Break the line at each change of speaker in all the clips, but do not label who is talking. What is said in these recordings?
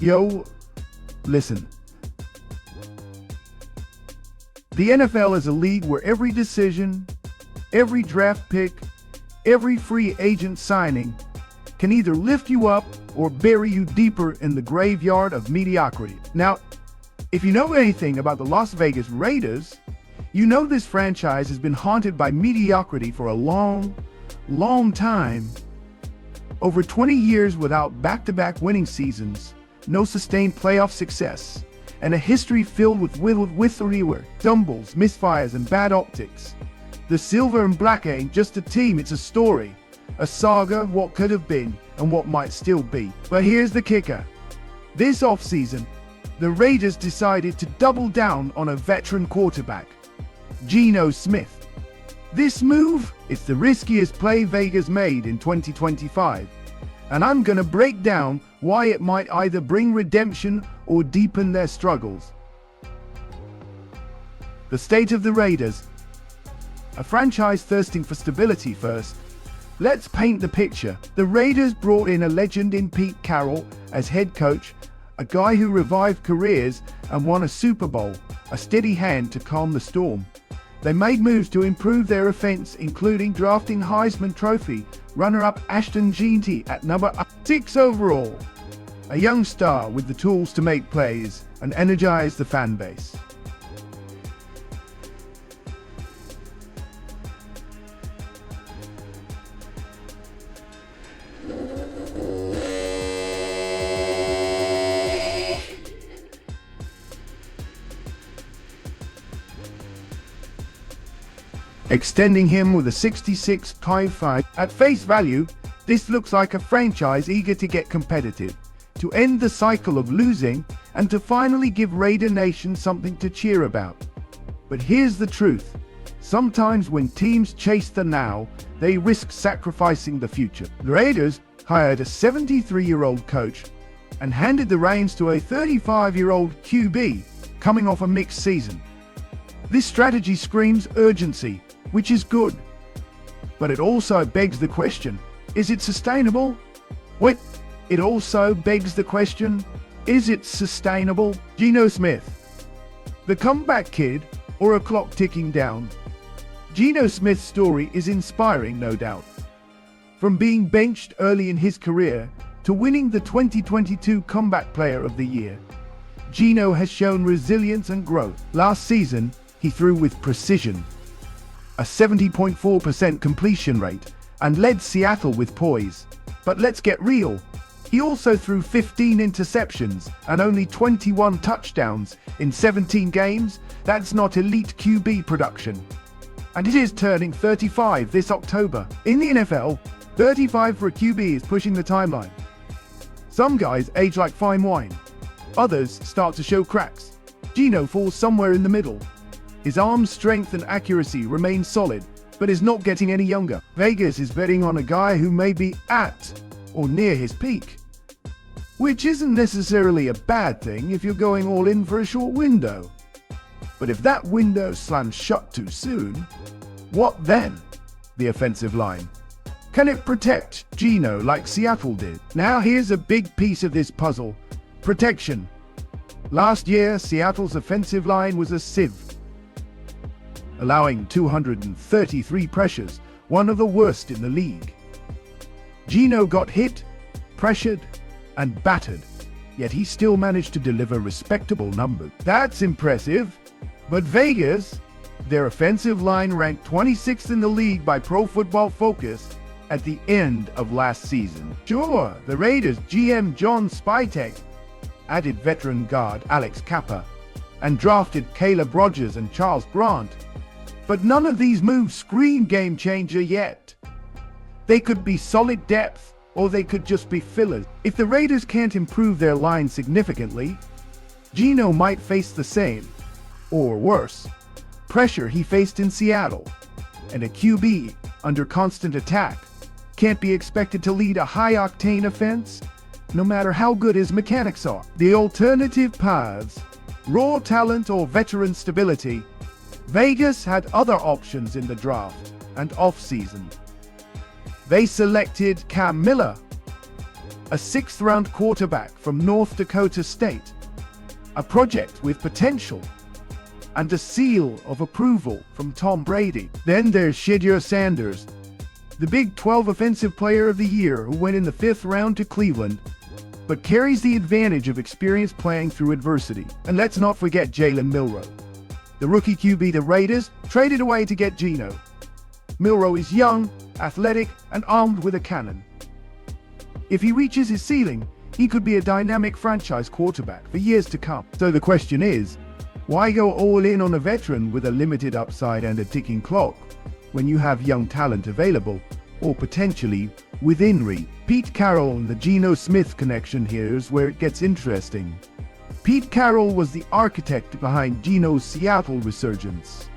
Yo, listen. The NFL is a league where every decision, every draft pick, every free agent signing can either lift you up or bury you deeper in the graveyard of mediocrity. Now, if you know anything about the Las Vegas Raiders, you know this franchise has been haunted by mediocrity for a long, long time. Over 20 years without back-to-back winning seasons, no sustained playoff success, and a history filled with withering stumbles, misfires, and bad optics. The Silver and Black ain't just a team, it's a story. A saga, what could have been, and what might still be. But here's the kicker. This offseason, the Raiders decided to double down on a veteran quarterback, Geno Smith. This move is the riskiest play Vegas made in 2025, and I'm gonna break down why it might either bring redemption or deepen their struggles. The state of the Raiders. A franchise thirsting for stability first. Let's paint the picture. The Raiders brought in a legend in Pete Carroll as head coach, a guy who revived careers and won a Super Bowl, a steady hand to calm the storm. They made moves to improve their offense, including drafting Heisman Trophy runner-up Ashton Jeanty at number 6 overall. A young star with the tools to make plays and energize the fan base. Extending him with a 66.5. At face value, this looks like a franchise eager to get competitive, to end the cycle of losing, and to finally give Raider Nation something to cheer about. But here's the truth. Sometimes when teams chase the now, they risk sacrificing the future. The Raiders hired a 73-year-old coach and handed the reins to a 35-year-old QB coming off a mixed season. This strategy screams urgency, which is good. But it also begs the question, is it sustainable? It also begs the question, is it sustainable? Geno Smith, the comeback kid, or a clock ticking down? Geno Smith's story is inspiring, no doubt. From being benched early in his career to winning the 2022 Comeback Player of the Year, Geno has shown resilience and growth. Last season, he threw with precision, a 70.4% completion rate, and led Seattle with poise. But let's get real. He also threw 15 interceptions and only 21 touchdowns in 17 games. That's not elite QB production. And it is turning 35 this October. In the NFL, 35 for a QB is pushing the timeline. Some guys age like fine wine. Others start to show cracks. Geno falls somewhere in the middle. His arm strength and accuracy remain solid, but is not getting any younger. Vegas is betting on a guy who may be at or near his peak, which isn't necessarily a bad thing if you're going all in for a short window. But if that window slams shut too soon, what then? The offensive line. Can it protect Geno like Seattle did? Now here's a big piece of this puzzle. Protection. Last year, Seattle's offensive line was a sieve, allowing 233 pressures, one of the worst in the league. Geno got hit, pressured, and battered, yet he still managed to deliver respectable numbers. That's impressive, but Vegas, their offensive line ranked 26th in the league by Pro Football Focus at the end of last season. Sure, the Raiders GM John Spytek added veteran guard Alex Kappa and drafted Caleb Rogers and Charles Grant, but none of these moves scream game changer yet. They could be solid depth, or they could just be fillers. If the Raiders can't improve their line significantly, Geno might face the same, or worse, pressure he faced in Seattle. And a QB under constant attack can't be expected to lead a high-octane offense, no matter how good his mechanics are. The alternative paths, raw talent or veteran stability. Vegas had other options in the draft and off-season. They selected Cam Miller, a sixth-round quarterback from North Dakota State, a project with potential, and a seal of approval from Tom Brady. Then there's Shedeur Sanders, the Big 12 Offensive Player of the Year who went in the fifth round to Cleveland, but carries the advantage of experience playing through adversity. And let's not forget Jalen Milroe, the rookie QB the Raiders traded away to get Geno. Milroe is young, athletic, and armed with a cannon. If he reaches his ceiling, he could be a dynamic franchise quarterback for years to come. So the question is, why go all in on a veteran with a limited upside and a ticking clock when you have young talent available, or potentially within reach? Pete Carroll and the Geno Smith connection here is where it gets interesting. Pete Carroll was the architect behind Geno's Seattle resurgence.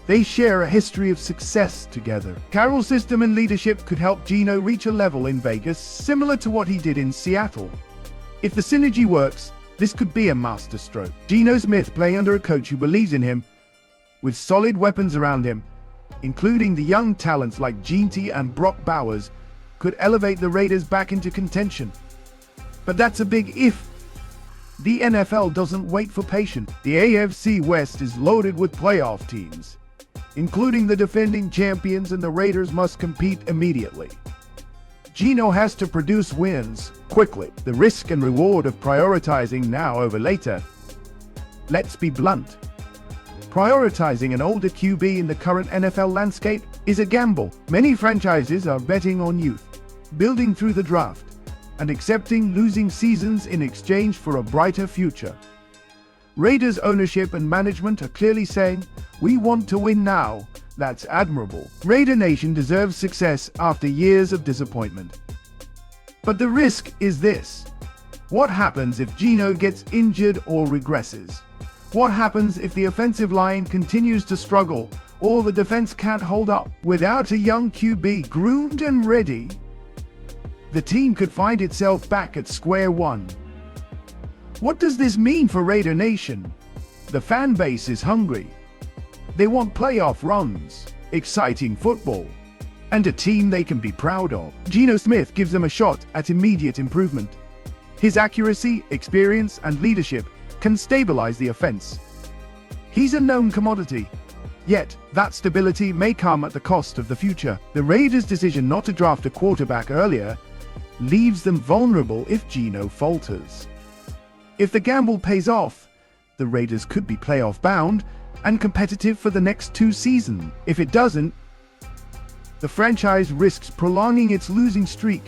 They share a history of success together. Carroll's system and leadership could help Geno reach a level in Vegas similar to what he did in Seattle. If the synergy works, this could be a masterstroke. Geno Smith playing under a coach who believes in him, with solid weapons around him, including the young talents like Gene and Brock Bowers, could elevate the Raiders back into contention. But that's a big if. The NFL doesn't wait for patience. The AFC West is loaded with playoff teams, including the defending champions, and the Raiders must compete immediately. Geno has to produce wins quickly. The risk and reward of prioritizing now over later. Let's be blunt. Prioritizing an older QB in the current NFL landscape is a gamble. Many franchises are betting on youth, building through the draft, and accepting losing seasons in exchange for a brighter future. Raiders ownership and management are clearly saying, "We want to win now." That's admirable. Raider Nation deserves success after years of disappointment. But the risk is this. What happens if Geno gets injured or regresses? What happens if the offensive line continues to struggle or the defense can't hold up? Without a young QB groomed and ready, the team could find itself back at square one. What does this mean for Raider Nation? The fan base is hungry. They want playoff runs, exciting football, and a team they can be proud of. Geno Smith gives them a shot at immediate improvement. His accuracy, experience, and leadership can stabilize the offense. He's a known commodity, yet that stability may come at the cost of the future. The Raiders' decision not to draft a quarterback earlier leaves them vulnerable if Geno falters. If the gamble pays off, the Raiders could be playoff bound and competitive for the next 2 seasons. If it doesn't, the franchise risks prolonging its losing streak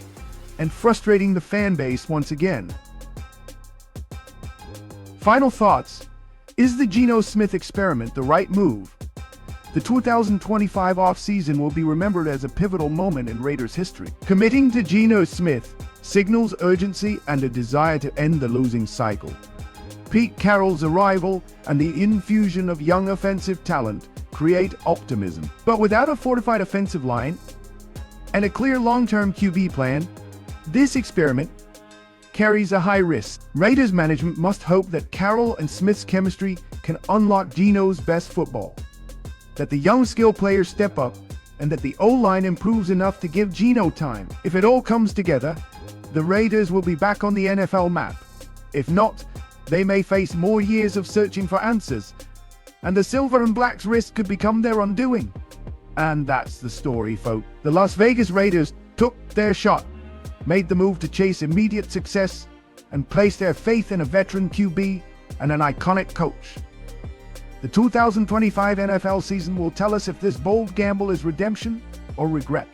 and frustrating the fan base once again. Final thoughts. Is the Geno Smith experiment the right move? The 2025 offseason will be remembered as a pivotal moment in Raiders history. Committing to Geno Smith signals urgency and a desire to end the losing cycle. Pete Carroll's arrival and the infusion of young offensive talent create optimism. But without a fortified offensive line and a clear long-term QB plan, this experiment carries a high risk. Raiders management must hope that Carroll and Smith's chemistry can unlock Geno's best football, that the young skill players step up, and that the O-line improves enough to give Geno time. If it all comes together, the Raiders will be back on the NFL map. If not, they may face more years of searching for answers, and the Silver and Black's risk could become their undoing. And that's the story, folks. The Las Vegas Raiders took their shot, made the move to chase immediate success, and placed their faith in a veteran QB and an iconic coach. The 2025 NFL season will tell us if this bold gamble is redemption or regret.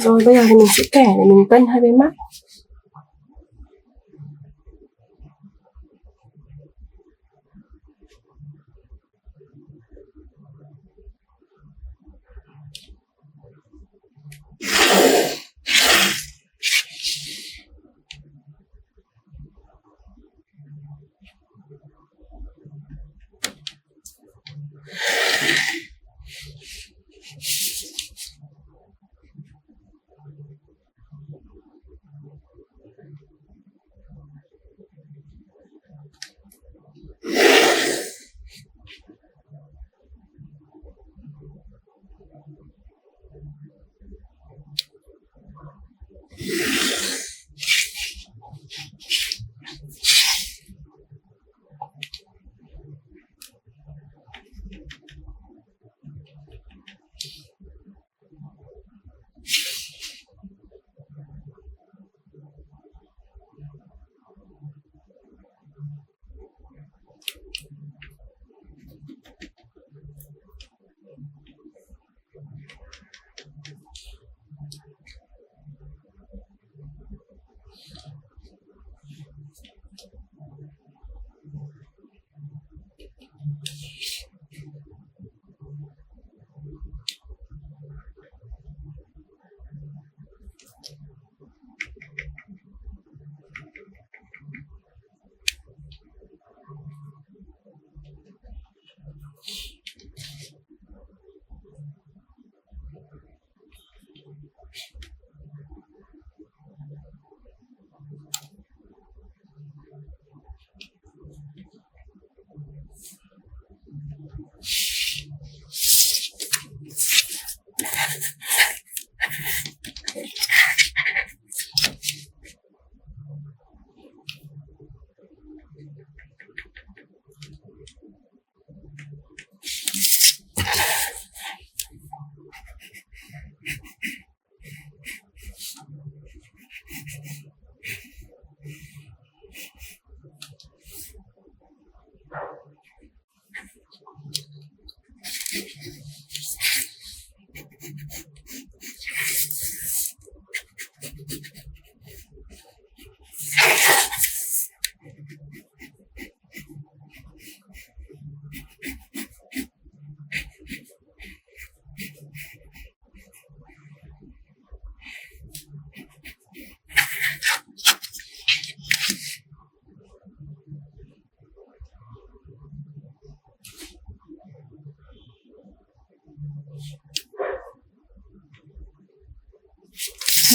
Rồi bây giờ thì mình sẽ kẻ để mình cân hai bên mắt.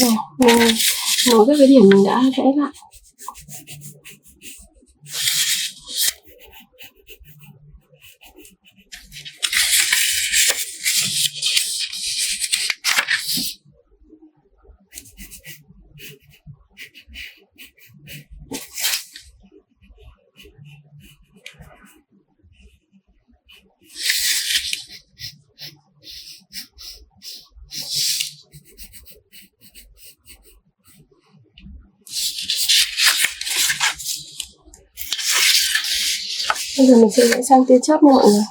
Rồi, mình nối các cái điểm mình đã vẽ lại. Bây giờ mình sẽ vẽ sang tia chớp nha mọi người.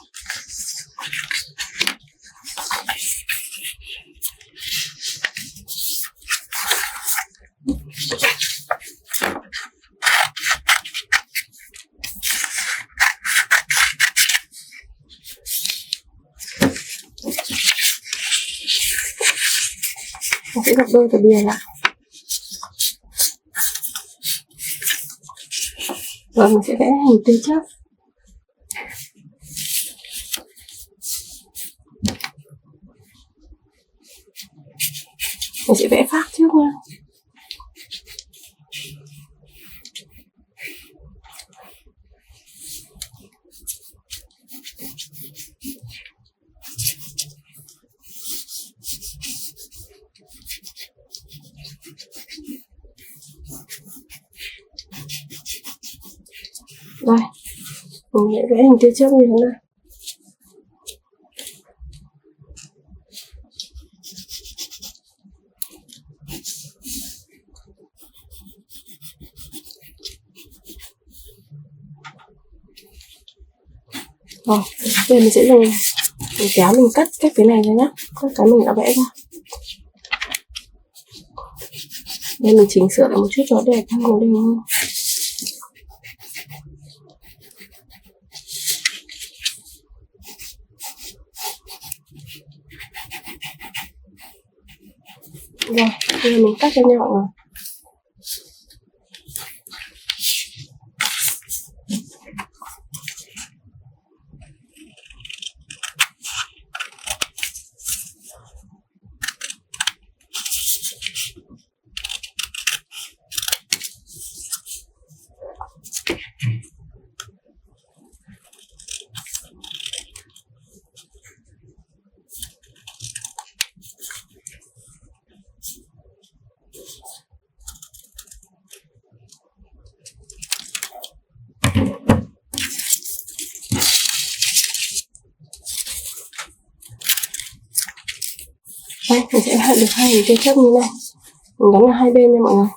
Mình sẽ gập đôi tờ bìa lại. Rồi mình sẽ vẽ hình tia chớp. Mình sẽ vẽ phác trước nha. Đây, mình sẽ vẽ hình tia chớp như thế này. Rồi, bây giờ mình sẽ dùng kéo mình cắt cái này ra nhá, cắt cái mình đã vẽ ra. Đây mình chỉnh sửa lại một chút cho đẹp hơn, nó đều hơn. Rồi, bây giờ mình cắt cho nhau rồi. Đây, mình sẽ hạ được hai hình tia chớp như này. Mình gắn vào hai bên nha mọi người.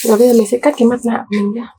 Rồi bây giờ mình sẽ cắt cái mặt nạ của mình ra.